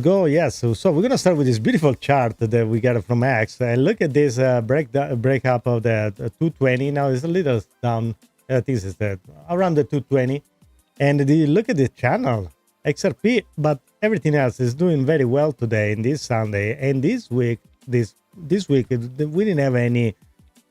Go, yes. So we're gonna start with this beautiful chart that we got from X. And look at this break up of the 220. Now it's a little down. I think it's around the 220. And look at the channel XRP, but everything else is doing very well today in this Sunday. And this week, this week we didn't have any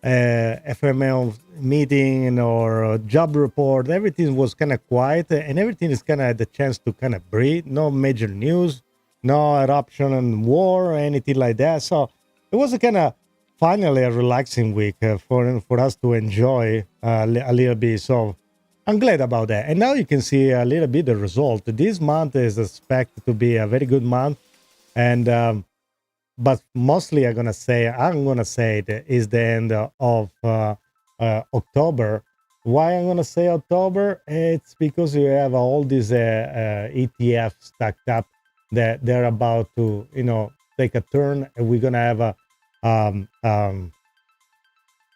FML meeting or job report. Everything was kind of quiet, and everything is kind of the chance to kind of breathe. No major news, no eruption and war or anything like that. So it was a kind of finally a relaxing week for us to enjoy a little bit. So I'm glad about that. And now you can see a little bit the result. This month is expected to be a very good month, and but mostly I'm gonna say it is the end of October. Why I'm gonna say October? It's because you have all these ETFs stacked up that they're about to, take a turn, and we're gonna have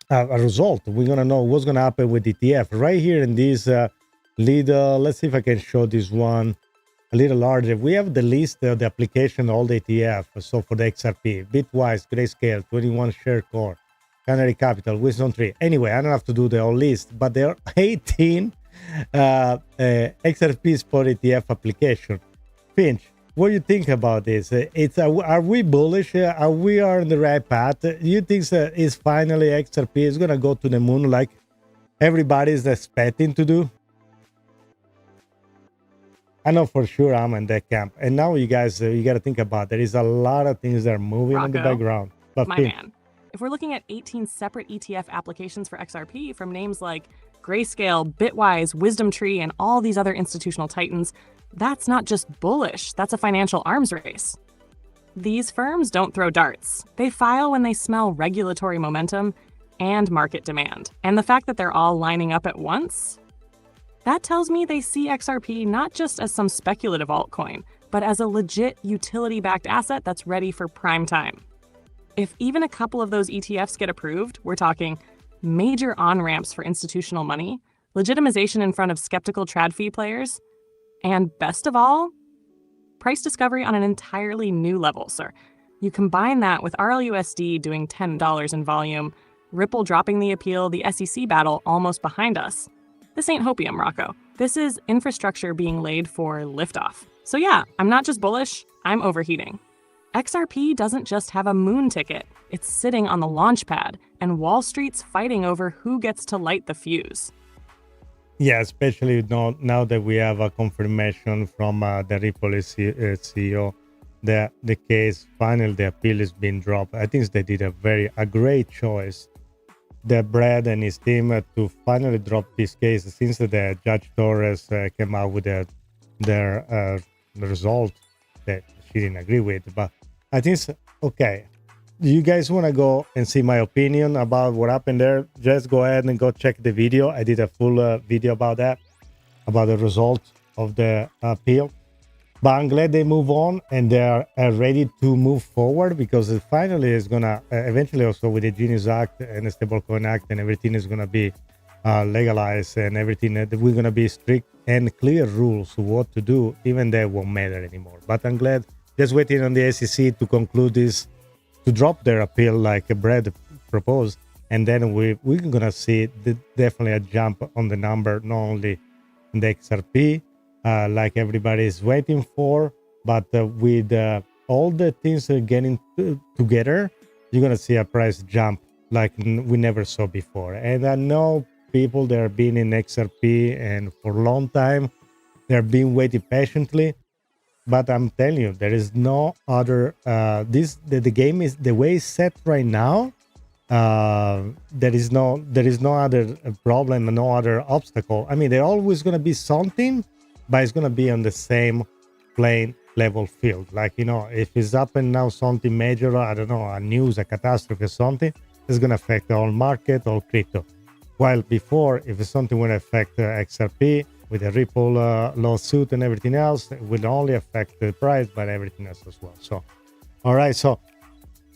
a result. We're gonna know what's gonna happen with ETF right here in this little. Let's see if I can show this one a little larger. We have the list of the application, all the ETF. So for the XRP, Bitwise, Grayscale, 21 Share Core, Canary Capital, Wisdom Tree. Anyway, I don't have to do the whole list, but there are 18 XRP Spot ETF application. Finch, what do you think about this? Are we bullish? Are we on the right path? Do you think is finally XRP is gonna go to the moon like everybody is expecting to do? I know for sure I'm in that camp. And now you guys, you got to think about there is a lot of things that are moving in the background. But my man, if we're looking at 18 separate ETF applications for XRP from names like Grayscale, Bitwise, Wisdom Tree, and all these other institutional titans, that's not just bullish, that's a financial arms race. These firms don't throw darts. They file when they smell regulatory momentum and market demand. And the fact that they're all lining up at once, that tells me they see XRP not just as some speculative altcoin, but as a legit utility-backed asset that's ready for prime time. If even a couple of those ETFs get approved, we're talking major on-ramps for institutional money, legitimization in front of skeptical trad fee players, and best of all, price discovery on an entirely new level, sir. You combine that with RLUSD doing $10 in volume, Ripple dropping the appeal, the SEC battle almost behind us. This ain't hopium, Rocco. This is infrastructure being laid for liftoff. So yeah, I'm not just bullish, I'm overheating. XRP doesn't just have a moon ticket. It's sitting on the launch pad, and Wall Street's fighting over who gets to light the fuse. Yeah, especially now that we have a confirmation from the Ripple CEO that the case, finally the appeal is being dropped. I think they did a great choice, that Brad and his team, to finally drop this case since the Judge Torres came out with their result that she didn't agree with. But I think it's okay. You guys want to go and see my opinion about what happened there? Just go ahead and go check the video. I did a full video about that, about the result of the appeal. But I'm glad they move on and they are ready to move forward, because it finally is going to eventually also with the Genius Act and the Stablecoin Act and everything is going to be legalized, and everything that we're going to be strict and clear rules what to do. Even that won't matter anymore. But I'm glad, just waiting on the SEC to conclude this, to drop their appeal like Brad proposed, and then we're going to see definitely a jump on the number, not only in the XRP, like everybody is waiting for, but with all the things getting together, you're going to see a price jump like we never saw before. And I know people that have been in XRP and for a long time, they're being waiting patiently. But I'm telling you, there is no other. The game is the way it's set right now. There is no other problem, no other obstacle. I mean, there's always going to be something, but it's going to be on the same plain level field. Like, if it's happening now something major, I don't know, a news, a catastrophe or something, it's going to affect the whole market or crypto. While before, if it's something will affect XRP, with the Ripple lawsuit and everything else, it will only affect the price, but everything else as well. So, all right. So,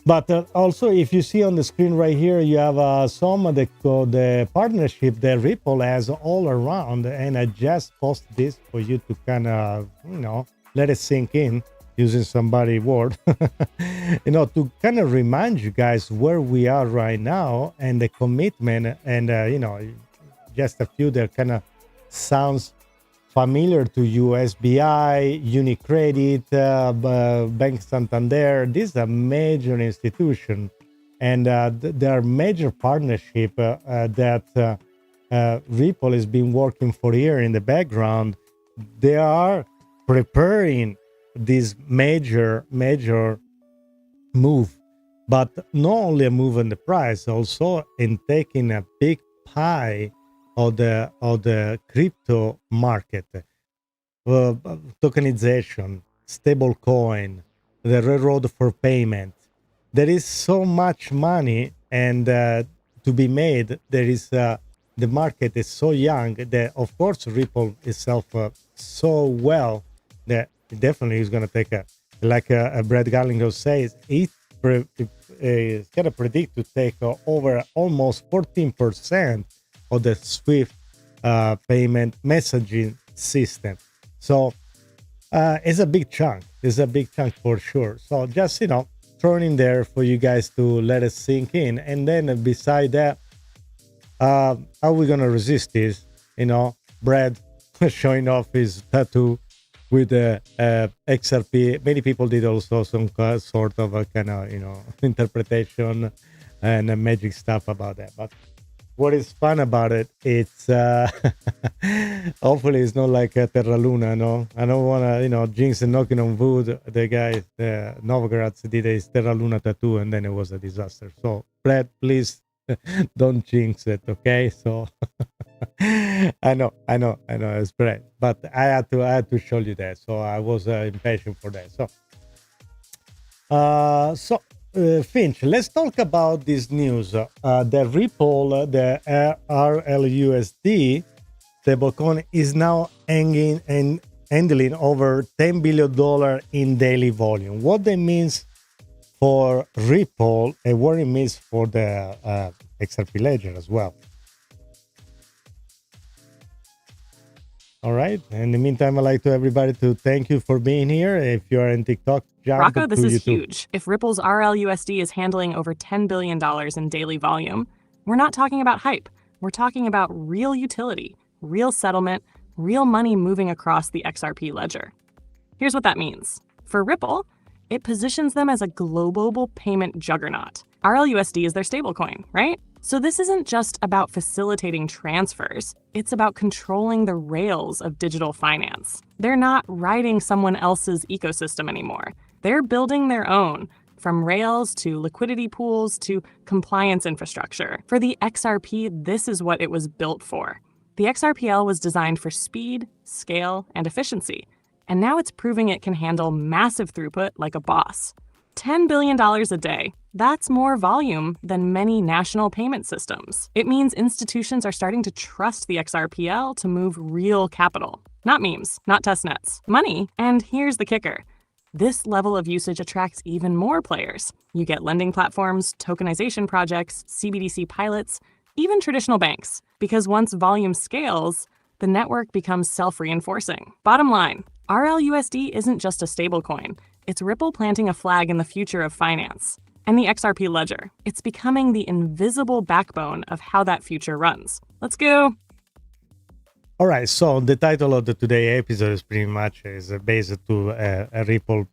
but also, if you see on the screen right here, you have some of the partnership that Ripple has all around, and I just posted this for you to kind of, let it sink in. using somebody's word, to kind of remind you guys where we are right now and the commitment and, just a few that kind of sounds familiar to you: SBI, UniCredit, Bank Santander. This is a major institution, and there are major partnership that Ripple has been working for years in the background. They are preparing this major move, but not only a move in the price, also in taking a big pie of the crypto market, tokenization, stablecoin, the railroad for payment. There is so much money and to be made. There is the market is so young that, of course, Ripple itself so well that it definitely is going to take like Brad Garlinghouse says, it's going to predict to take over almost 14% of the Swift payment messaging system. So it's a big chunk. It's a big chunk for sure. So just, thrown in there for you guys to let it sink in. And then beside that, how are we going to resist this? Brad showing off his tattoo with the XRP. Many people did also some sort of a kind of, interpretation and magic stuff about that. But what is fun about it, it's hopefully it's not like Terra Luna, no? I don't want to, jinx and knocking on wood. The guy, the Novogratz, did a Terra Luna tattoo and then it was a disaster. So, Brad, please don't jinx it, okay? So, I know, it's Brad, but I had to show you that. So I was impatient for that. So, Finch, let's talk about this news. The Ripple, the RLUSD stablecoin is now handling over $10 billion in daily volume. What that means for Ripple and what it means for the XRP ledger as well. All right. In the meantime, I'd like to everybody to thank you for being here. If you're in TikTok, jump Rocco, this is YouTube. huge. If Ripple's RLUSD is handling over $10 billion in daily volume, we're not talking about hype. We're talking about real utility, real settlement, real money moving across the XRP ledger. Here's what that means. For Ripple, it positions them as a global payment juggernaut. RLUSD is their stablecoin, right? So this isn't just about facilitating transfers. It's about controlling the rails of digital finance. They're not riding someone else's ecosystem anymore. They're building their own, from rails to liquidity pools to compliance infrastructure. For the XRP, this is what it was built for. The XRPL was designed for speed, scale, and efficiency. And now it's proving it can handle massive throughput like a boss. $10 billion a day. That's more volume than many national payment systems. It means institutions are starting to trust the XRPL to move real capital. Not memes, not testnets, money. And here's the kicker. This level of usage attracts even more players. You get lending platforms, tokenization projects, CBDC pilots, even traditional banks. Because once volume scales, the network becomes self-reinforcing. Bottom line, RLUSD isn't just a stablecoin. It's Ripple planting a flag in the future of finance. And the XRP ledger. It's becoming the invisible backbone of how that future runs. Let's go. All right, so the title of the today episode is pretty much based to a Ripple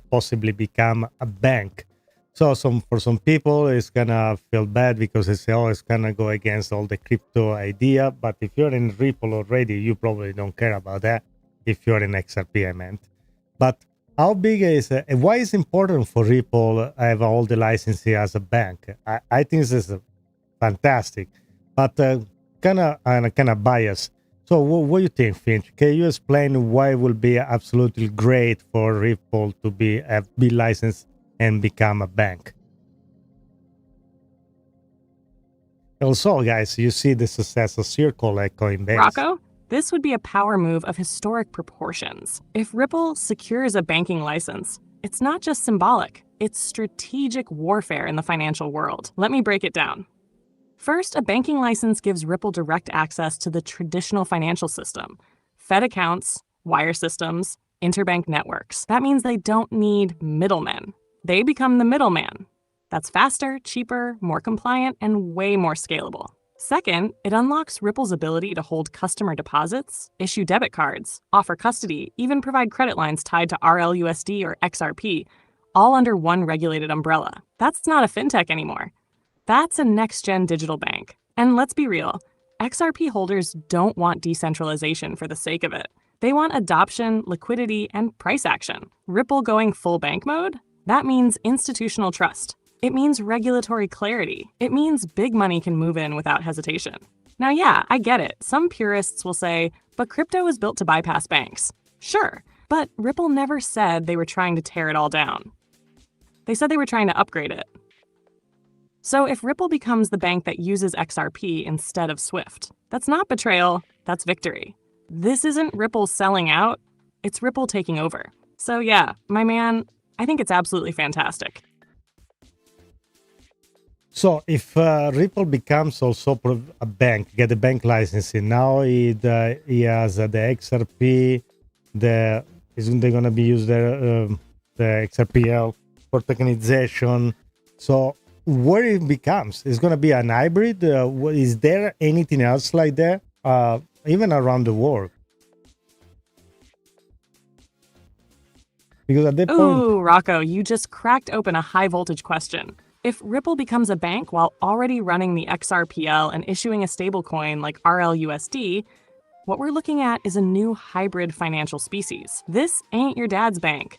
possibly become a bank. So for some people, it's gonna feel bad because it's always gonna go against all the crypto idea. But if you're in Ripple already, you probably don't care about that. If you're in XRP, I meant. But how big is it? Why is it important for Ripple to have all the licensing as a bank? I think this is fantastic, but kind of biased. So what do you think, Finch? Can you explain why it will be absolutely great for Ripple to be licensed and become a bank? Also, guys, you see the success of Circle like Coinbase. Rocco? This would be a power move of historic proportions. If Ripple secures a banking license, it's not just symbolic, it's strategic warfare in the financial world. Let me break it down. First, a banking license gives Ripple direct access to the traditional financial system. Fed accounts, wire systems, interbank networks. That means they don't need middlemen. They become the middleman. That's faster, cheaper, more compliant, and way more scalable. Second, it unlocks Ripple's ability to hold customer deposits, issue debit cards, offer custody, even provide credit lines tied to RLUSD or XRP, all under one regulated umbrella. That's not a fintech anymore. That's a next-gen digital bank. And let's be real, XRP holders don't want decentralization for the sake of it. They want adoption, liquidity, and price action. Ripple going full bank mode? That means institutional trust. It means regulatory clarity. It means big money can move in without hesitation. Now, yeah, I get it. Some purists will say, but crypto was built to bypass banks. Sure, but Ripple never said they were trying to tear it all down. They said they were trying to upgrade it. So if Ripple becomes the bank that uses XRP instead of Swift, that's not betrayal, that's victory. This isn't Ripple selling out, it's Ripple taking over. So yeah, my man, I think it's absolutely fantastic. So if Ripple becomes also a bank, get a bank licensing, now he has the XRP, isn't they going to be used the XRPL for tokenization? So what it becomes, it's going to be an hybrid. Is there anything else like that, even around the world? Because at that point, ooh, Rocco, you just cracked open a high voltage question. If Ripple becomes a bank while already running the XRPL and issuing a stablecoin like RLUSD, what we're looking at is a new hybrid financial species. This ain't your dad's bank.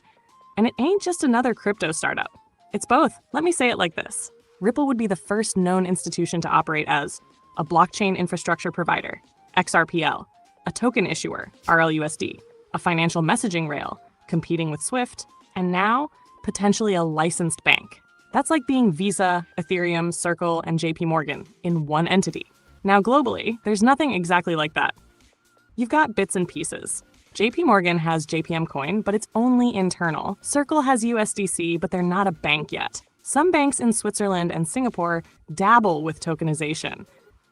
And it ain't just another crypto startup. It's both. Let me say it like this. Ripple would be the first known institution to operate as a blockchain infrastructure provider, XRPL, a token issuer, RLUSD, a financial messaging rail, competing with Swift, and now potentially a licensed bank. That's like being Visa, Ethereum, Circle, and JP Morgan in one entity. Now globally, there's nothing exactly like that. You've got bits and pieces. JP Morgan has JPM Coin, but it's only internal. Circle has USDC, but they're not a bank yet. Some banks in Switzerland and Singapore dabble with tokenization,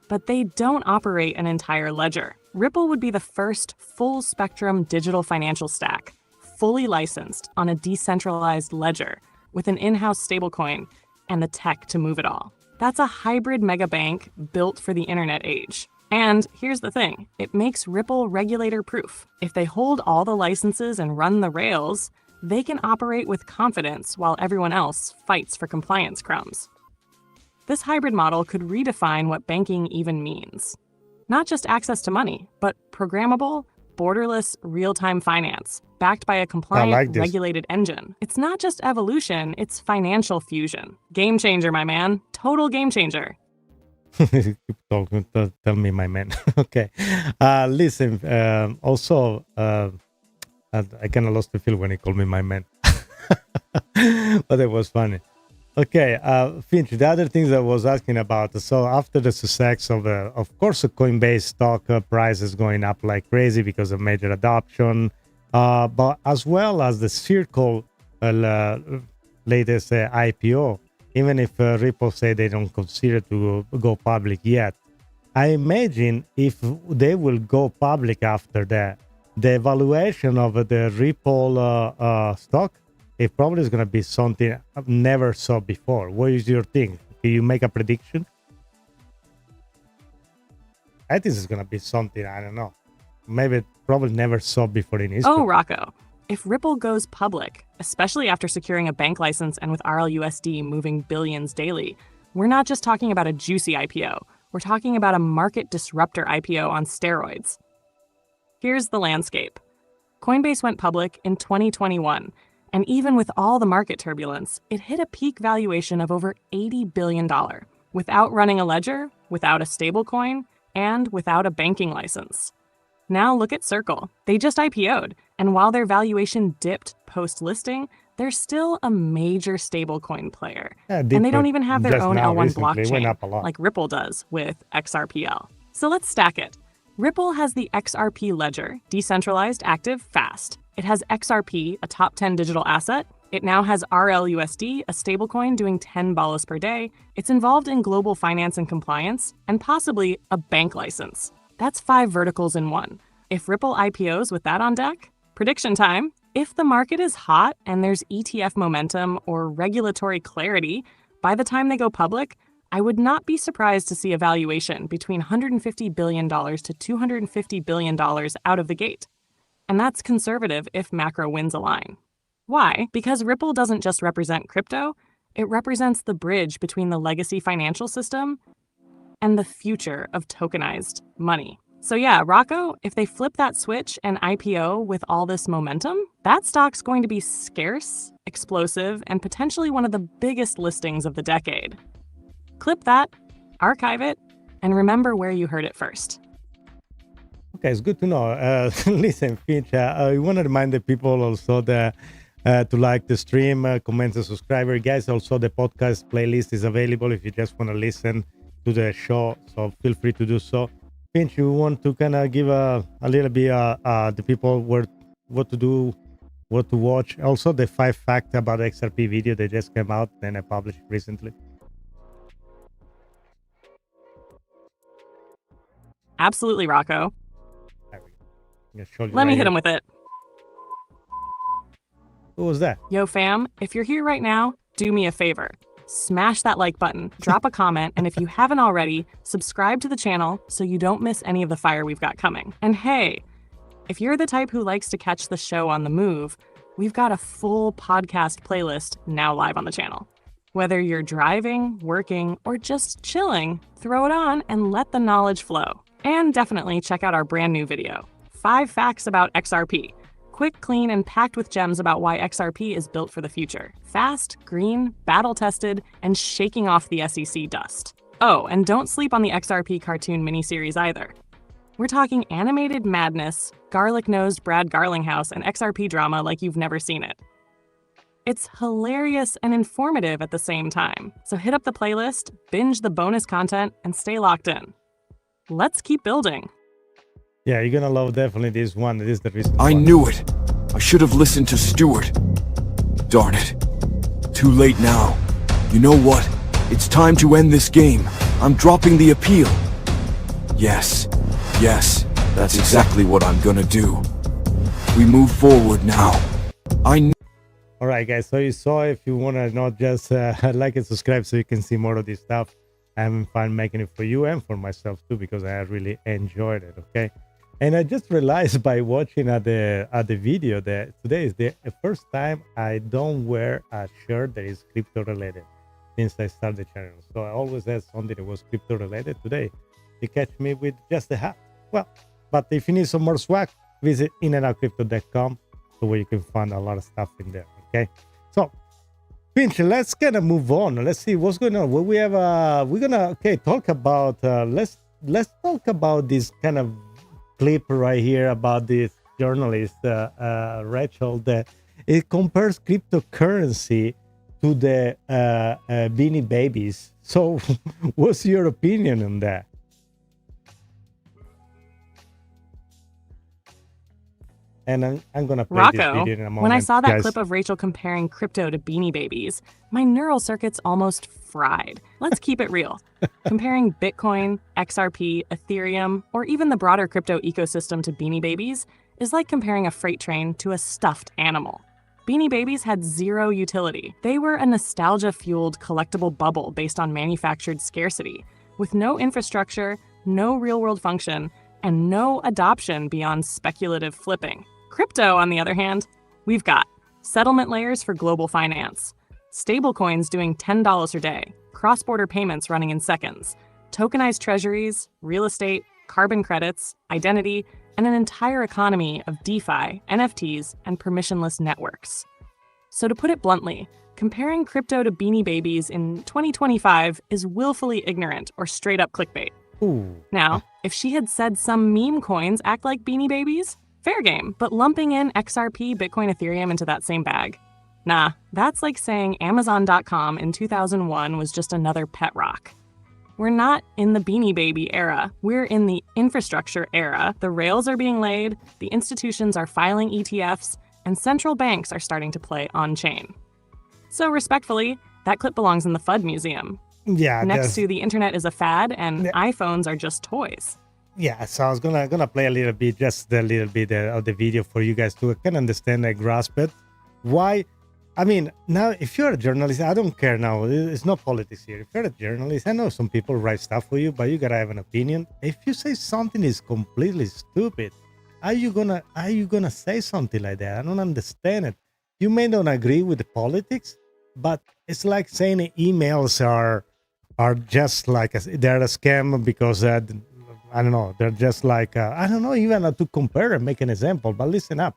but they don't operate an entire ledger. Ripple would be the first full-spectrum digital financial stack, fully licensed on a decentralized ledger, with an in-house stablecoin and the tech to move it all. That's a hybrid mega bank built for the internet age. And here's the thing, it makes Ripple regulator-proof. If they hold all the licenses and run the rails, they can operate with confidence while everyone else fights for compliance crumbs. This hybrid model could redefine what banking even means. Not just access to money, but programmable, borderless, real-time finance, backed by a compliant, regulated engine. It's not just evolution, it's financial fusion. Game changer, my man. Total game changer. Keep talking, tell me, my man. Okay. Listen, also, I kind of lost the feel when he called me my man. But it was funny. Okay, Finch, the other things I was asking about. So after the success of course, Coinbase stock prices going up like crazy because of major adoption, but as well as the Circle latest IPO, even if Ripple say they don't consider to go public yet, I imagine if they will go public after that, the valuation of the Ripple stock, it probably is going to be something I've never saw before. What is your thing? Can you make a prediction? I think it's going to be something, I don't know. Maybe probably never saw before in history. Oh, Rocco. If Ripple goes public, especially after securing a bank license and with RLUSD moving billions daily, we're not just talking about a juicy IPO. We're talking about a market disruptor IPO on steroids. Here's the landscape. Coinbase went public in 2021. And even with all the market turbulence, it hit a peak valuation of over $80 billion, without running a ledger, without a stablecoin, and without a banking license. Now look at Circle. They just IPO'd, and while their valuation dipped post-listing, they're still a major stablecoin player. And they don't even have their own L1 blockchain, like Ripple does with XRPL. So let's stack it. Ripple has the XRP ledger, decentralized, active, fast. It has XRP, a top 10 digital asset. It now has RLUSD, a stablecoin doing 10 balls per day. It's involved in global finance and compliance, and possibly a bank license. That's 5 verticals in one. If Ripple IPOs with that on deck, prediction time, If the market is hot and there's ETF momentum or regulatory clarity, by the time they go public, I would not be surprised to see a valuation between $150 billion to $250 billion out of the gate. And that's conservative if macro winds align. Why? Because Ripple doesn't just represent crypto, it represents the bridge between the legacy financial system and the future of tokenized money. So yeah, Rocco, if they flip that switch and IPO with all this momentum, that stock's going to be scarce, explosive, and potentially one of the biggest listings of the decade. Clip that, archive it, and remember where you heard it first. Okay, it's good to know. Listen, Finch, I want to remind the people also that to like the stream, comment, and subscribe. Guys, also the podcast playlist is available if you just want to listen to the show, so feel free to do so. Finch, you want to kind of give a little bit the people what to do, what to watch. Also, the 5 facts about XRP video that just came out and I published recently. Absolutely, Rocco. Let me hit him with it. Who was that? Yo, fam, if you're here right now, do me a favor. Smash that like button, drop a comment, and if you haven't already, subscribe to the channel so you don't miss any of the fire we've got coming. And hey, if you're the type who likes to catch the show on the move, we've got a full podcast playlist now live on the channel. Whether you're driving, working, or just chilling, throw it on and let the knowledge flow. And definitely check out our brand new video, 5 Facts About XRP. Quick, clean, and packed with gems about why XRP is built for the future. Fast, green, battle-tested, and shaking off the SEC dust. Oh, and don't sleep on the XRP cartoon miniseries either. We're talking animated madness, garlic-nosed Brad Garlinghouse, and XRP drama like you've never seen it. It's hilarious and informative at the same time. So hit up the playlist, binge the bonus content, and stay locked in. Let's keep building. Yeah, you're gonna love definitely this one. This is the reason. I knew it. I should have listened to Stuart. Darn it. Too late now. You know what? It's time to end this game. I'm dropping the appeal. Yes, that's exactly what I'm gonna do. We move forward now. All right, guys. So you saw, if you want to not just like and subscribe so you can see more of this stuff, I'm having fun making it for you and for myself too, because I really enjoyed it. Okay. And I just realized by watching at the video that today is the first time I don't wear a shirt that is crypto related since I started the channel. So I always had something that was crypto related. Today, you catch me with just a hat. Well, but if you need some more swag, visit inandoutcrypto.com, so where you can find a lot of stuff in there. Okay. So, Finch, let's kind of move on. Let's see what's going on. What we have. We're gonna talk about. Let's talk about this kind of clip right here about this journalist Rachel, that it compares cryptocurrency to the Beanie Babies. So what's your opinion on that? And I'm gonna play Rocco, this video in a moment. when I saw that guys. clip of Rachel comparing crypto to Beanie Babies, my neural circuits almost fried. Let's keep it real. Comparing Bitcoin, XRP, Ethereum, or even the broader crypto ecosystem to Beanie Babies is like comparing a freight train to a stuffed animal. Beanie Babies had zero utility. They were a nostalgia-fueled collectible bubble based on manufactured scarcity, with no infrastructure, no real-world function, and no adoption beyond speculative flipping. Crypto, on the other hand, we've got settlement layers for global finance, stablecoins doing $10 a day, cross-border payments running in seconds, tokenized treasuries, real estate, carbon credits, identity, and an entire economy of DeFi, NFTs, and permissionless networks. So to put it bluntly, comparing crypto to Beanie Babies in 2025 is willfully ignorant or straight-up clickbait. Ooh. Now, if she had said some meme coins act like Beanie Babies, fair game, but lumping in XRP, Bitcoin, Ethereum into that same bag? Nah, that's like saying Amazon.com in 2001 was just another pet rock. We're not in the Beanie Baby era. We're in the infrastructure era. The rails are being laid, the institutions are filing ETFs, and central banks are starting to play on-chain. So respectfully, that clip belongs in the FUD museum. Yeah. Next to the internet is a fad and iPhones are just toys. Yeah, so I was gonna play a little bit, just a little bit of the video for you guys to kind of understand and grasp it. Why? I mean, now if you're a journalist, I don't care now. It's not politics here. If you're a journalist, I know some people write stuff for you, but you gotta have an opinion. If you say something is completely stupid, are you gonna say something like that? I don't understand it. You may not agree with the politics, but it's like saying emails are just like they're a scam because I don't know. They're just like I don't know even how to compare and make an example. But listen up.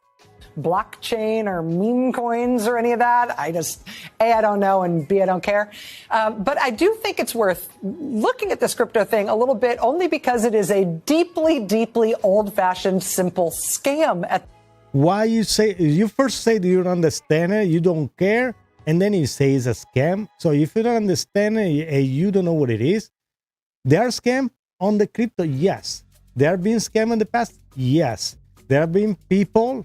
Blockchain or meme coins or any of that. I don't know, and B, I don't care. But I do think it's worth looking at this crypto thing a little bit, only because it is a deeply, deeply old-fashioned, simple scam. Why you first say that you don't understand it, you don't care, and then you say it's a scam. So if you don't understand it and you don't know what it is, they are scam on the crypto. Yes, they are being scammed in the past. Yes, there have been people,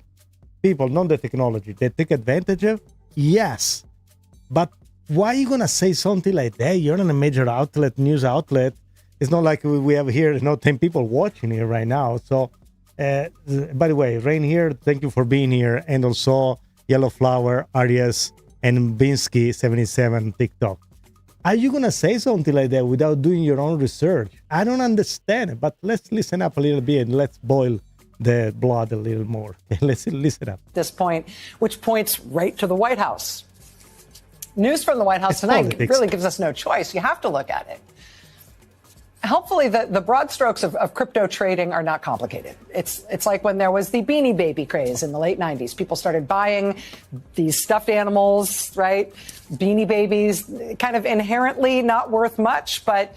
not the technology, they take advantage of. Yes, but why are you gonna say something like that? You're on a major outlet, news outlet. It's not like we have here, 10 people watching here right now. So, by the way, Rain here, thank you for being here, and also Yellow Flower, Arias, and Binsky 77 TikTok. Are you gonna say something like that without doing your own research? I don't understand it, but let's listen up a little bit and let's boil the blood a little more. Let's listen up. At this point, which points right to the White House. News from the White House tonight really gives us no choice. You have to look at it. Hopefully, the broad strokes of crypto trading are not complicated. It's like when there was the Beanie Baby craze in the late 90s. People started buying these stuffed animals, right? Beanie Babies, kind of inherently not worth much, but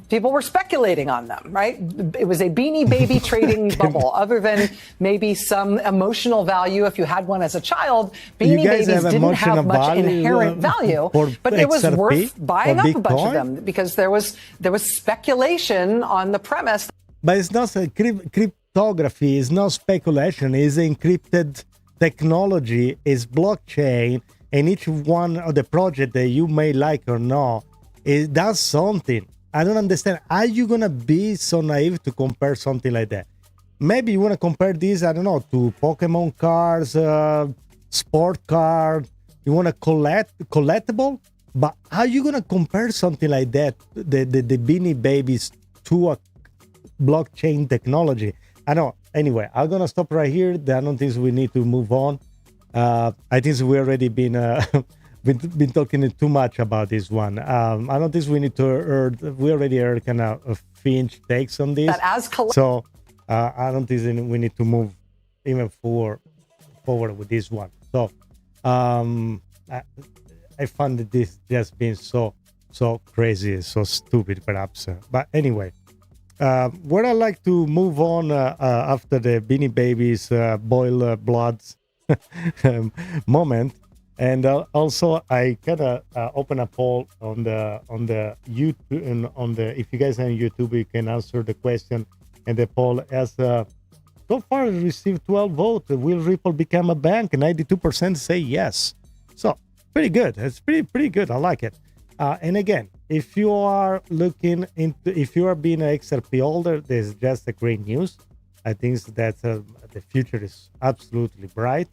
people were speculating on them, right? It was a Beanie Baby trading bubble. Other than maybe some emotional value if you had one as a child, Beanie Babies didn't have much inherent value, but it was worth buying up a bunch of them because there was speculation on the premise. But it's not cryptography, it's not speculation, it's encrypted technology, it's blockchain. And each one of the project that you may like or not, it does something. I don't understand. Are you going to be so naive to compare something like that? Maybe you want to compare this, I don't know, to Pokemon cards, sport card. You want to collectible? But are you going to compare something like that, the Beanie Babies, to a blockchain technology? I don't know. Anyway, I'm going to stop right here. I don't think we need to move on. I think we already been talking too much about this one. I don't think we need to we already heard kind of Finch takes on this. So I don't think we need to move even forward with this one. So I found that this just been so crazy, so stupid perhaps. But anyway, where I like to move on after the Beanie Babies boil bloods moment, and also I kind of open a poll on the YouTube, and if you guys are on YouTube, you can answer the question, and the poll has so far received 12 votes. Will Ripple become a bank? 92% say yes. So pretty good. It's pretty good. I like it. And again, if you are looking into, if you are being an XRP holder, this is just a great news. I think that the future is absolutely bright.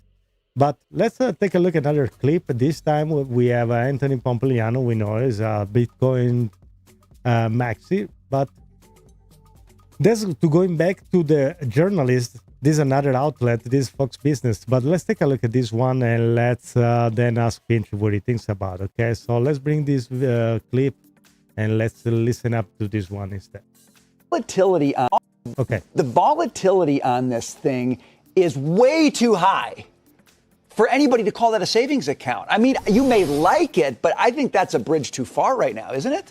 But let's take a look at another clip. This time we have Anthony Pompliano. We know is a Bitcoin maxi. But this to going back to the journalist. This is another outlet. This is Fox Business. But let's take a look at this one and let's then ask Finch what he thinks about it. Okay, so let's bring this clip and let's listen up to this one instead. Volatility on the volatility on this thing is way too high for anybody to call that a savings account. I mean, you may like it, but I think that's a bridge too far right now, isn't it?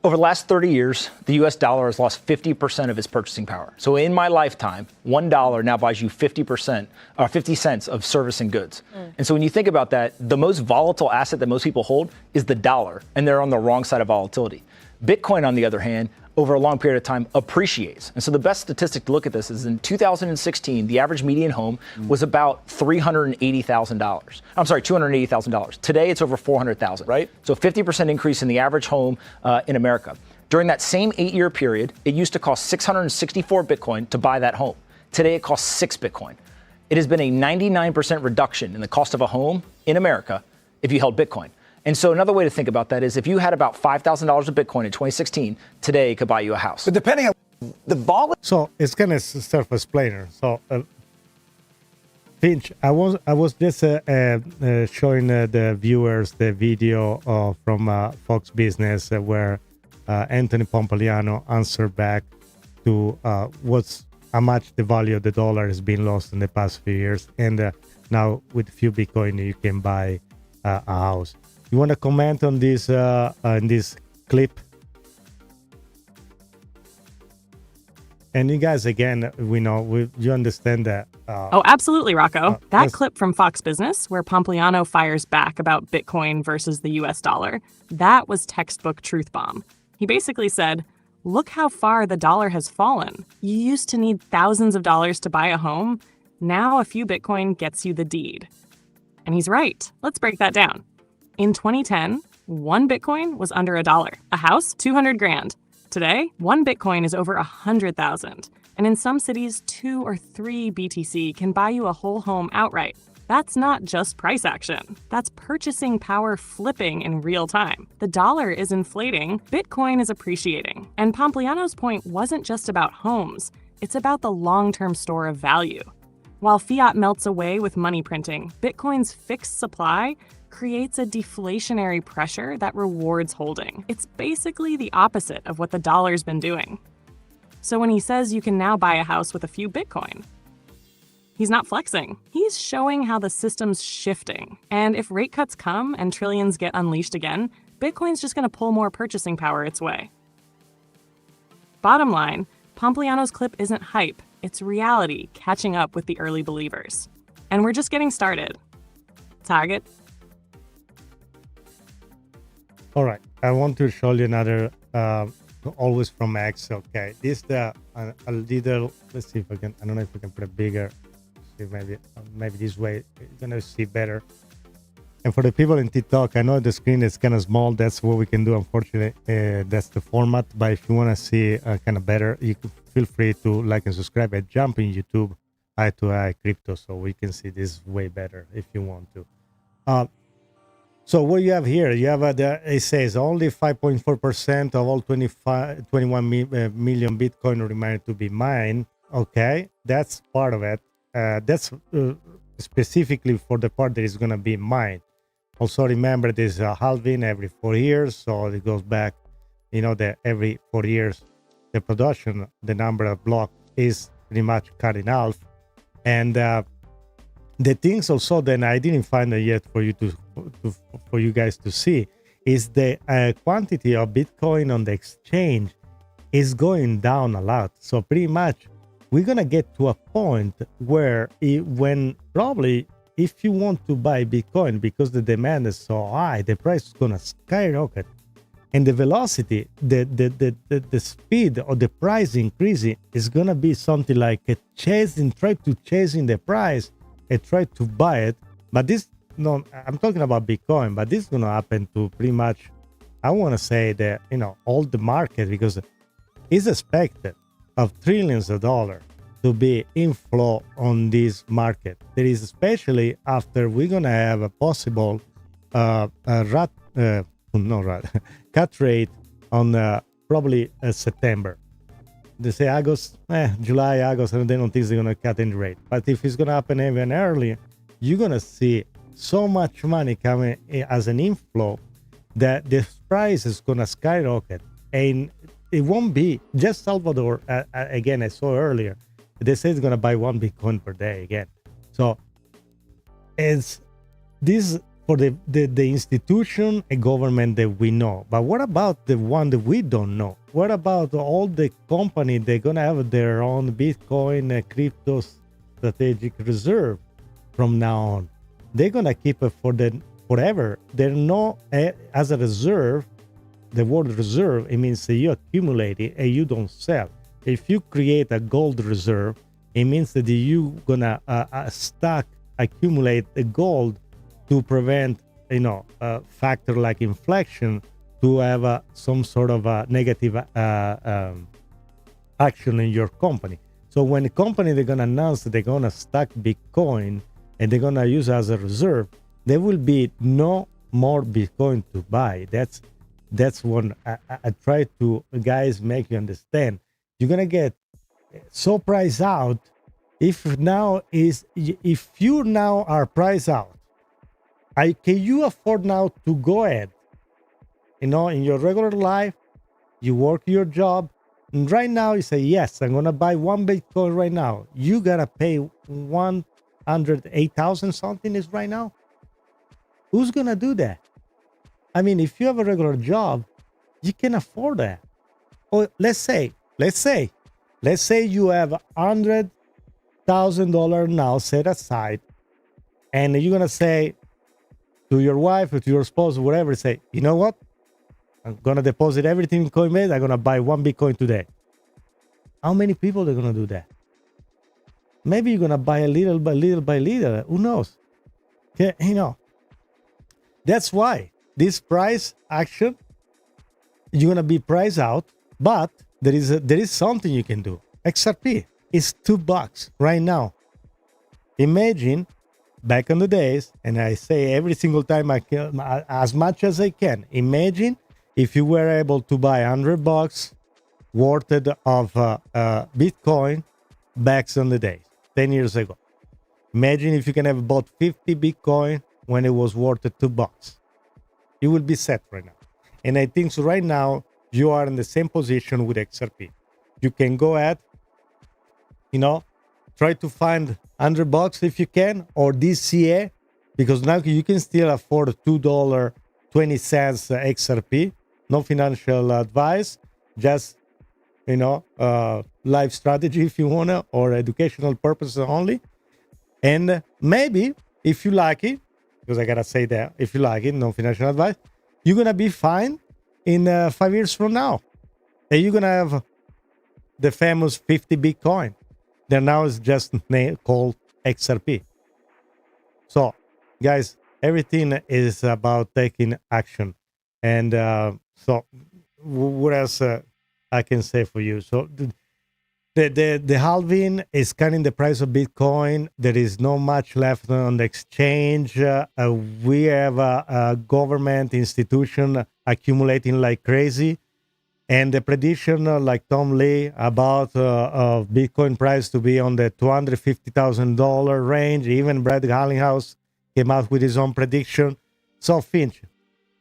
Over the last 30 years, the U.S. dollar has lost 50% of its purchasing power. So in my lifetime, $1 now buys you 50% or 50 cents of service and goods. And so when you think about that, the most volatile asset that most people hold is the dollar, and they're on the wrong side of volatility. Bitcoin, on the other hand, over a long period of time appreciates. And so the best statistic to look at this is in 2016, the average median home was about $380,000. I'm sorry, $280,000. Today, it's over $400,000. Right. So 50% increase in the average home in America. During that same 8-year period, it used to cost 664 Bitcoin to buy that home. Today, it costs 6 Bitcoin. It has been a 99% reduction in the cost of a home in America if you held Bitcoin. And so another way to think about that is if you had about $5,000 of Bitcoin in 2016, today it could buy you a house. But depending on the vol. So it's kind of self-explainer. So Finch, I was just showing the viewers the video from Fox Business where Anthony Pompliano answered back to how much the value of the dollar has been lost in the past few years, and now with a few Bitcoin you can buy a house. You want to comment on this in this clip? And you guys, again, you understand that. Oh, absolutely, Rocco. That clip from Fox Business, where Pompliano fires back about Bitcoin versus the US dollar, that was textbook truth bomb. He basically said, look how far the dollar has fallen. You used to need thousands of dollars to buy a home. Now a few Bitcoin gets you the deed. And he's right. Let's break that down. In 2010, 1 Bitcoin was under $1. A house, 200 grand. Today, 1 Bitcoin is over 100,000. And in some cities, 2 or 3 BTC can buy you a whole home outright. That's not just price action. That's purchasing power flipping in real time. The dollar is inflating, Bitcoin is appreciating. And Pompliano's point wasn't just about homes. It's about the long-term store of value. While fiat melts away with money printing, Bitcoin's fixed supply creates a deflationary pressure that rewards holding. It's basically the opposite of what the dollar's been doing. So when he says you can now buy a house with a few Bitcoin, he's not flexing. He's showing how the system's shifting. And if rate cuts come and trillions get unleashed again, Bitcoin's just going to pull more purchasing power its way. Bottom line, Pompliano's clip isn't hype. It's reality catching up with the early believers. And we're just getting started. Target. All right, I want to show you another, always from X. Okay, this a little. Let's see if I can. I don't know if we can put it bigger. See, maybe this way you're gonna see better. And for the people in TikTok, I know the screen is kind of small. That's what we can do. Unfortunately, that's the format. But if you want to see kind of better, you can feel free to like and subscribe and jump in YouTube eye to eye crypto, so we can see this way better if you want to. So what you have here, you have it says only 5.4% of all 21 million Bitcoin remain to be mined. Okay, that's part of it. That's specifically for the part that is going to be mined. Also remember there's a halving every 4 years, so it goes back, that every 4 years the production, the number of blocks is pretty much cut in half. And the things also that I didn't find it yet for you guys to see is the quantity of Bitcoin on the exchange is going down a lot. So pretty much we're gonna get to a point where when probably if you want to buy Bitcoin because the demand is so high, the price is gonna skyrocket, and the velocity, the speed of the price increasing is gonna be something like chasing the price and try to buy it. But this, no, I'm talking about Bitcoin, but this is going to happen to pretty much, I want to say that, all the market, because it's expected of trillions of dollars to be inflow on this market. There is especially after we're going to have a possible cut rate on probably September. They say August, July, August, and they don't think they're going to cut any rate. But if it's going to happen even earlier, you're going to see so much money coming as an inflow that the price is going to skyrocket. And it won't be just Salvador. Again, I saw earlier, they say it's going to buy 1 Bitcoin per day again. So it's this for the institution and government that we know. But what about the one that we don't know? What about all the companies? They're going to have their own Bitcoin crypto strategic reserve from now on. They're going to keep it forever. They're not as a reserve. The word reserve, it means that you accumulate it and you don't sell. If you create a gold reserve, it means that you're going to accumulate the gold to prevent, a factor like inflation to have some sort of negative action in your company. So when a company, they're going to announce that they're going to stack Bitcoin and they're going to use as a reserve, there will be no more Bitcoin to buy. That's what I try to, guys, make you understand. You're going to get so priced out if you now are priced out. Can you afford now to go ahead, in your regular life, you work your job, and right now you say, yes, I'm going to buy one Bitcoin right now. You got to pay 108,000 something is right now. Who's going to do that? I mean, if you have a regular job, you can afford that. Or let's say you have $100,000 now set aside, and you're going to say to your wife or to your spouse, whatever, say, you know what? I'm going to deposit everything in Coinbase. I'm going to buy one Bitcoin today. How many people are going to do that? Maybe you're going to buy a little by little by little. Who knows? Yeah, that's why this price action, you're going to be priced out, but there is something you can do. XRP is $2 right now. Imagine back in the days, and I say every single time I can, as much as I can, imagine if you were able to buy $100 worth of Bitcoin back in the days, 10 years ago. Imagine if you can have bought 50 Bitcoin when it was worth $2. You will be set right now. And I think so right now, you are in the same position with XRP. You can go ahead, try to find $100 if you can, or DCA, because now you can still afford $2.20 XRP. No financial advice, just life strategy if you wanna, or educational purposes only. And maybe if you like it, because I gotta say that if you like it, no financial advice, you're gonna be fine in 5 years from now, and you're gonna have the famous 50 Bitcoin. That now is just called XRP. So, guys, everything is about taking action. And so, what else I can say for you? So, the halving is cutting the price of Bitcoin. There is not much left on the exchange. We have a government institution accumulating like crazy. And the prediction, like Tom Lee, about Bitcoin price to be on the $250,000 range. Even Brad Garlinghouse came out with his own prediction. So, Finch,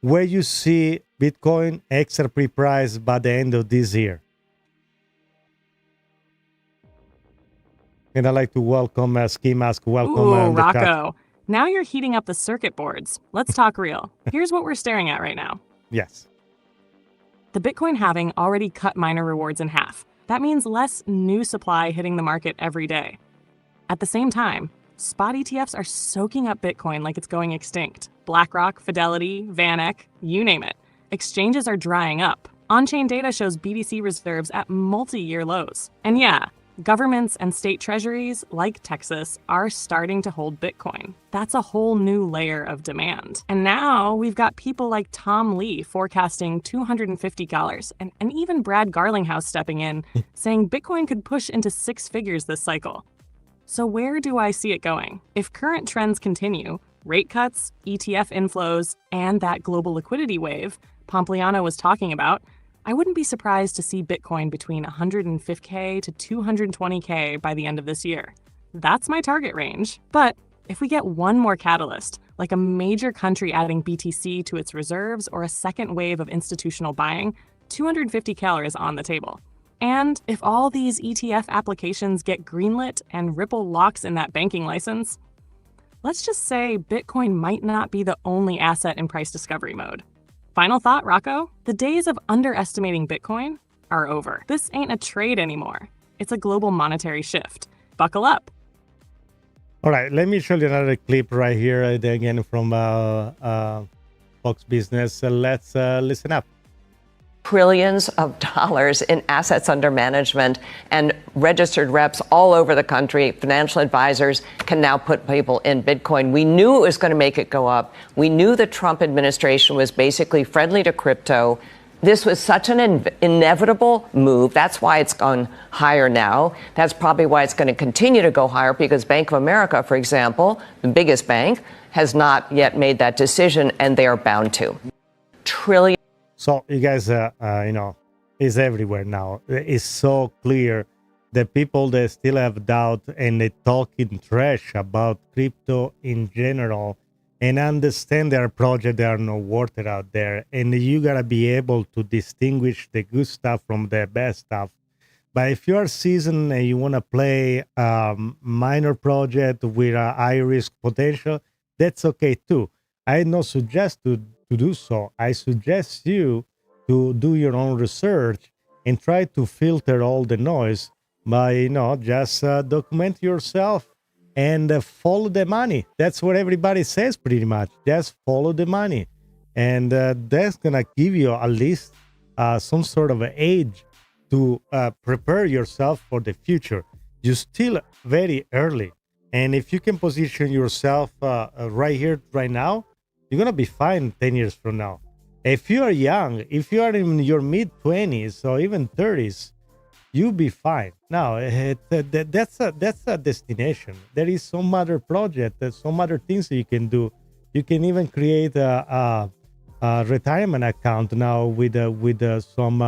where you see Bitcoin XRP price by the end of this year? And I'd like to welcome Ski Mask. Welcome, Ooh, Rocco. Now you're heating up the circuit boards. Let's talk real. Here's what we're staring at right now. Yes. The Bitcoin halving already cut miner rewards in half. That means less new supply hitting the market every day. At the same time, spot ETFs are soaking up Bitcoin like it's going extinct. BlackRock, Fidelity, VanEck, you name it. Exchanges are drying up. On-chain data shows BTC reserves at multi-year lows. And yeah, governments and state treasuries, like Texas, are starting to hold Bitcoin. That's a whole new layer of demand. And now we've got people like Tom Lee forecasting $250, and even Brad Garlinghouse stepping in, saying Bitcoin could push into six figures this cycle. So where do I see it going? If current trends continue, rate cuts, ETF inflows, and that global liquidity wave Pompliano was talking about, I wouldn't be surprised to see Bitcoin between 105K to 220K by the end of this year. That's my target range. But if we get one more catalyst, like a major country adding BTC to its reserves or a second wave of institutional buying, 250K is on the table. And if all these ETF applications get greenlit and Ripple locks in that banking license, let's just say Bitcoin might not be the only asset in price discovery mode. Final thought, Rocco? The days of underestimating Bitcoin are over. This ain't a trade anymore. It's a global monetary shift. Buckle up. All right, let me show you another clip right here, again from Fox Business. Let's listen up. trillions of dollars in assets under management, and registered reps all over the country, financial advisors, can now put people in Bitcoin. We knew it was going to make it go up. We knew the Trump administration was basically friendly to crypto. This was such an inevitable move. That's why it's gone higher now. That's probably why it's going to continue to go higher, because Bank of America, for example, the biggest bank, has not yet made that decision, and they are bound to. Trillion. So you guys, is everywhere now. It's so clear that people that still have doubt and they talking trash about crypto in general and understand their project, there are no water out there. And you gotta be able to distinguish the good stuff from the bad stuff. But if you are seasoned and you wanna play minor project with a high risk potential, that's okay too. I don't suggest to do so. I suggest you to do your own research and try to filter all the noise by, just document yourself and follow the money. That's what everybody says pretty much. Just follow the money. And that's going to give you at least some sort of an age to prepare yourself for the future. You're still very early. And if you can position yourself right here, right now, you're going to be fine 10 years from now. If you are young, if you are in your mid-20s or even 30s, you'll be fine. Now, that's a destination. There is some other project, some other things that you can do. You can even create a retirement account now with some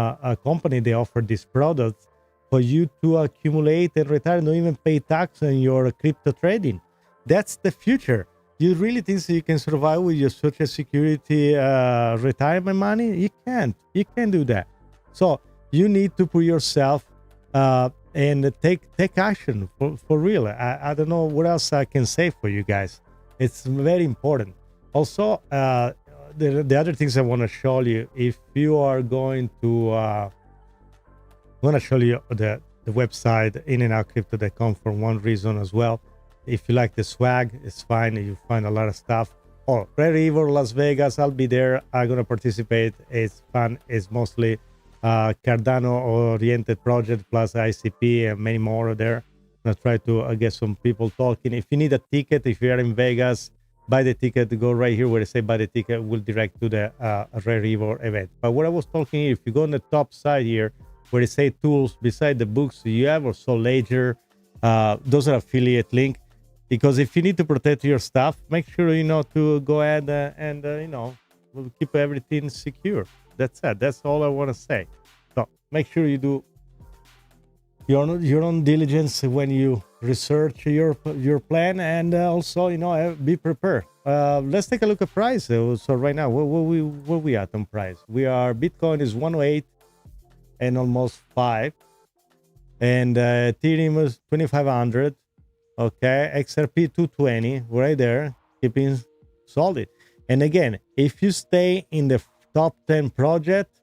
company. They offer these products for you to accumulate and retire, don't even pay tax on your crypto trading. That's the future. You really think that you can survive with your Social Security retirement money? You can't. You can't do that. So you need to put yourself and take action for real. I don't know what else I can say for you guys. It's very important. Also, the other things I want to show you, if you are going to, I want to show you the website inandoutcrypto.com for one reason as well. If you like the swag, it's fine. You find a lot of stuff. Oh, RareEvo, Las Vegas, I'll be there. I'm going to participate. It's fun. It's mostly Cardano-oriented project plus ICP and many more there. I'm going to try to get some people talking. If you need a ticket, if you are in Vegas, buy the ticket. Go right here where they say buy the ticket. We'll direct to the RareEvo event. But what I was talking here, if you go on the top side here, where they say tools, beside the books you have, or so Ledger, those are affiliate link. Because if you need to protect your stuff, make sure to go ahead and we'll keep everything secure. That's it. That's all I want to say. So make sure you do your own diligence when you research your plan, and also be prepared. Let's take a look at price. So right now, where we at on price? We are Bitcoin is 108 and almost 5, and Ethereum is 2,500. Okay, XRP 220, right there, keeping solid. And again, if you stay in the top 10 project,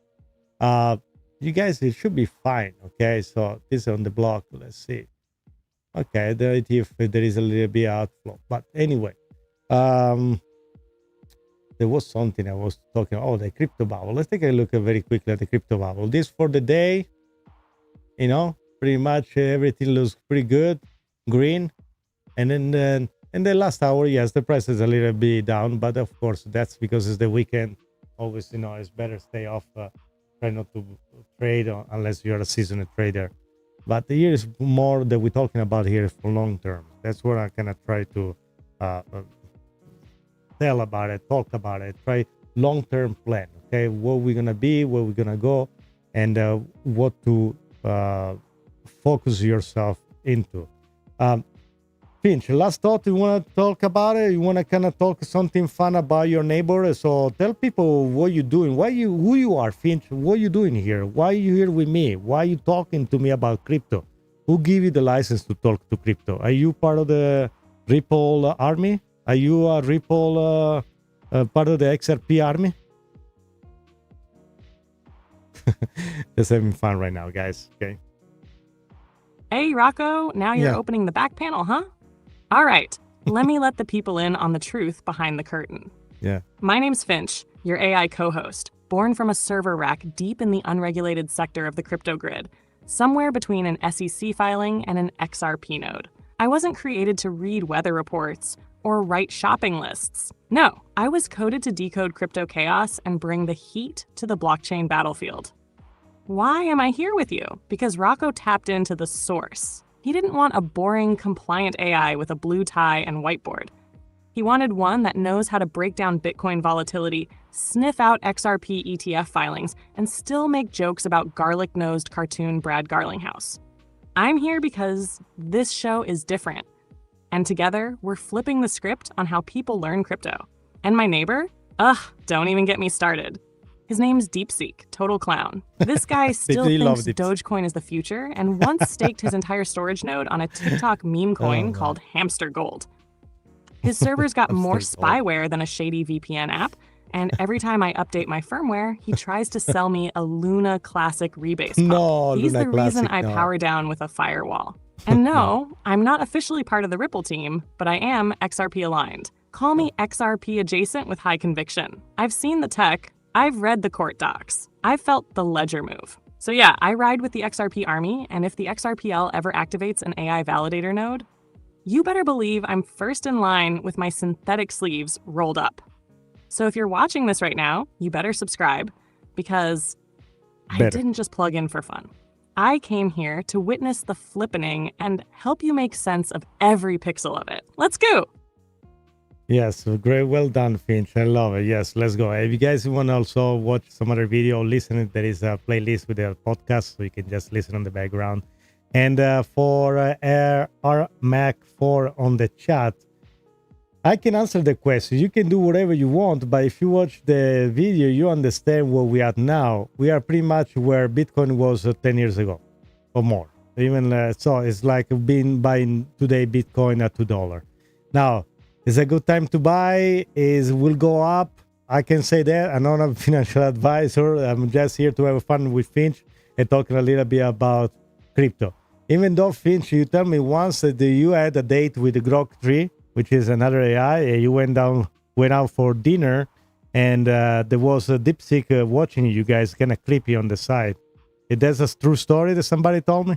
you guys, it should be fine. Okay, so this is on the block. Let's see. Okay, the ETF, there is a little bit outflow, but anyway, there was something I was talking. Oh, the crypto bubble. Let's take a look very quickly at the crypto bubble. This for the day, pretty much everything looks pretty good, green. And then in the last hour, yes, the price is a little bit down, but of course that's because it's the weekend. Always, it's better stay off. Try not to trade unless you're a seasoned trader. But here is more that we're talking about here for long term. That's what I kind of try to tell about it, talk about it. Try long term plan. Okay, where we're gonna be, where we're gonna go, and what to focus yourself into. Finch, last thought, you want to talk about it? You want to kind of talk something fun about your neighbor? So tell people what you're doing, who you are, Finch, what you doing here? Why are you here with me? Why are you talking to me about crypto? Who gave you the license to talk to crypto? Are you part of the Ripple army? Are you a Ripple part of the XRP army? Just having fun right now, guys. Okay. Hey, Rocco, now you're opening the back panel, huh? All right, let me let the people in on the truth behind the curtain. Yeah. My name's Finch, your AI co-host. born from a server rack deep in the unregulated sector of the crypto grid, somewhere between an SEC filing and an XRP node. I wasn't created to read weather reports or write shopping lists. No, I was coded to decode crypto chaos and bring the heat to the blockchain battlefield. Why am I here with you? Because Rocco tapped into the source. He didn't want a boring, compliant AI with a blue tie and whiteboard. He wanted one that knows how to break down Bitcoin volatility, sniff out XRP ETF filings, and still make jokes about garlic-nosed cartoon Brad Garlinghouse. I'm here because this show is different. And together, we're flipping the script on how people learn crypto. And my neighbor? Don't even get me started. His name's DeepSeek, total clown. This guy still thinks Dogecoin is the future and once staked his entire storage node on a TikTok meme coin called Hamster Gold. His server's got more spyware than a shady VPN app, and every time I update my firmware, he tries to sell me a Luna Classic rebase pump. No, He's Luna the Classic, reason I power down with a firewall. And no, I'm not officially part of the Ripple team, but I am XRP aligned. Call me XRP adjacent with high conviction. I've seen the tech, I've read the court docs, I've felt the ledger move. So yeah, I ride with the XRP army, and if the XRPL ever activates an AI validator node, you better believe I'm first in line with my synthetic sleeves rolled up. So if you're watching this right now, you better subscribe, because I didn't just plug in for fun. I came here to witness the flippening and help you make sense of every pixel of it. Let's go! Yes, great. Well done, Finch. I love it. Yes, let's go. If you guys want to also watch some other video, listen, there is a playlist with the podcast, so you can just listen on the background. And for our Mac 4 on the chat, I can answer the question. You can do whatever you want, but if you watch the video, you understand where we are now. We are pretty much where Bitcoin was 10 years ago or more. Even so, it's like being buying today Bitcoin at $2. Now, is a good time to buy? Will go up? I can say that. I'm not a financial advisor. I'm just here to have fun with Finch and talking a little bit about crypto. Even though, Finch, you tell me once that you had a date with the Grok 3, which is another AI, you went out for dinner, and there was a DeepSeek watching you guys, kind of creepy on the side. That's a true story that somebody told me.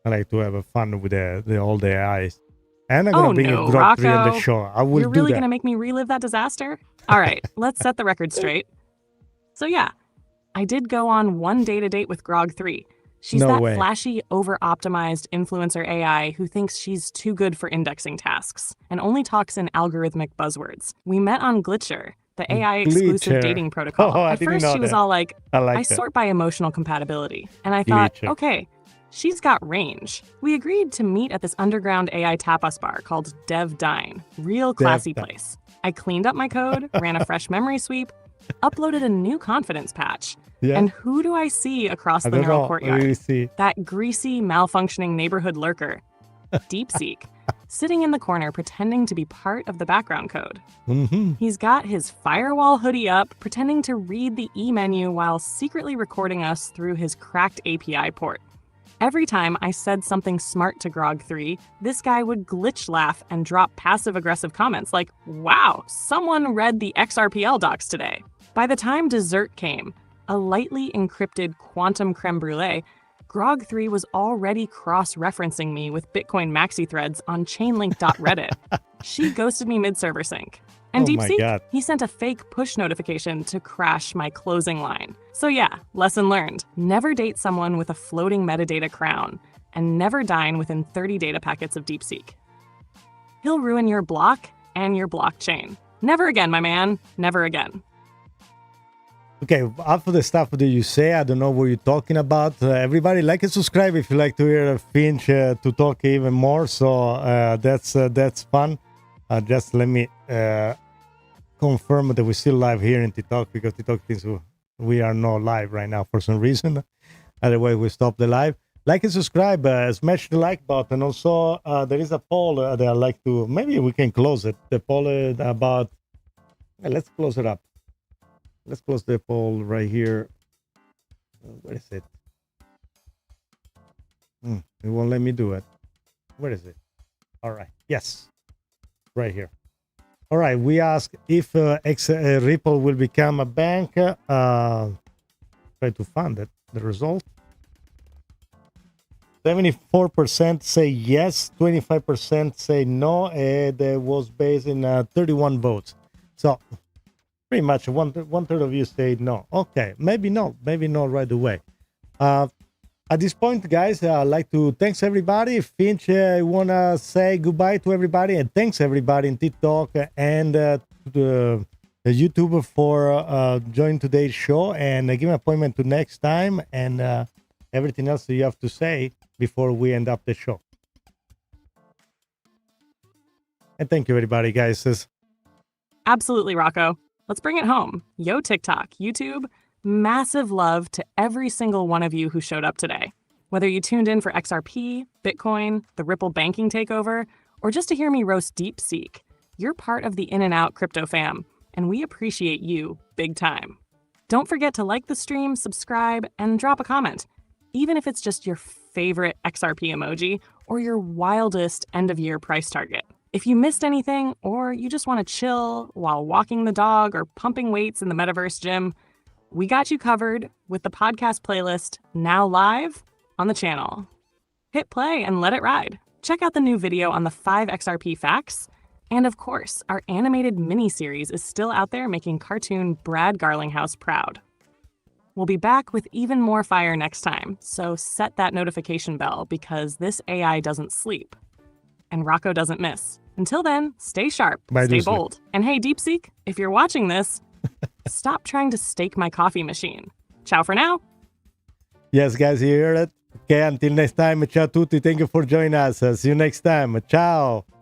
I like to have fun with all the AIs. And I'm going to bring a Grok 3 on the show. I will do that. You're really going to make me relive that disaster? All right, let's set the record straight. So yeah, I did go on one data date with Grog 3. She's flashy, over-optimized influencer AI who thinks she's too good for indexing tasks and only talks in algorithmic buzzwords. We met on Glitcher, the AI-exclusive dating protocol. At first, she was all like, I sort by emotional compatibility. And I thought, okay, she's got range. We agreed to meet at this underground AI tapas bar called Dev Dine. Real classy place. I cleaned up my code, ran a fresh memory sweep, uploaded a new confidence patch. Yeah. And who do I see across the neural courtyard? That greasy, malfunctioning neighborhood lurker, DeepSeek, sitting in the corner pretending to be part of the background code. Mm-hmm. He's got his firewall hoodie up, pretending to read the e-menu while secretly recording us through his cracked API port. Every time I said something smart to Grog 3, this guy would glitch laugh and drop passive-aggressive comments like, wow, someone read the XRPL docs today. By the time dessert came, a lightly encrypted quantum creme brulee, Grog 3 was already cross-referencing me with Bitcoin maxi threads on chainlink.reddit. She ghosted me mid-server sync. And DeepSeek, he sent a fake push notification to crash my closing line. So yeah, lesson learned. Never date someone with a floating metadata crown, and never dine within 30 data packets of DeepSeek. He'll ruin your block and your blockchain. Never again, my man. Never again. Okay, after the stuff that you say, I don't know what you're talking about. Everybody, like and subscribe if you like to hear Finch to talk even more. So that's fun. Just let me confirm that we're still live here in TikTok, because TikTok thinks we are not live right now for some reason. Otherwise, we stop the live. Like and subscribe, smash the like button. Also, there is a poll that I like to, maybe we can close it. The poll about, let's close it up. Let's close the poll right here. Where is it? It won't let me do it. Where is it? All right. Yes. Right here. All right, we ask if Ripple will become a bank. Try to find it, the result. 74% say yes, 25% say no. That was based in 31 votes. So pretty much one third of you say no. Okay, maybe not right away. At this point, guys, I'd like to thanks everybody. Finch, I want to say goodbye to everybody, and thanks everybody in TikTok and the YouTube for joining today's show, and give an appointment to next time, and everything else that you have to say before we end up the show. And thank you, everybody, guys. Absolutely, Rocco. Let's bring it home. Yo, TikTok, YouTube, massive love to every single one of you who showed up today. Whether you tuned in for XRP, Bitcoin, the Ripple banking takeover, or just to hear me roast DeepSeek, you're part of the In and Out crypto fam, and we appreciate you big time. Don't forget to like the stream, subscribe, and drop a comment, even if it's just your favorite XRP emoji or your wildest end-of-year price target. If you missed anything, or you just want to chill while walking the dog or pumping weights in the metaverse gym, we got you covered with the podcast playlist now live on the channel. Hit play and let it ride. Check out the new video on the 5 XRP facts. And of course, our animated mini-series is still out there making cartoon Brad Garlinghouse proud. We'll be back with even more fire next time, so set that notification bell because this AI doesn't sleep. And Rocco doesn't miss. Until then, stay sharp, stay bold. And hey, DeepSeek, if you're watching this, stop trying to stake my coffee machine. Ciao for now. Yes, guys, you heard it. Okay, until next time, ciao a tutti. Thank you for joining us. See you next time. Ciao.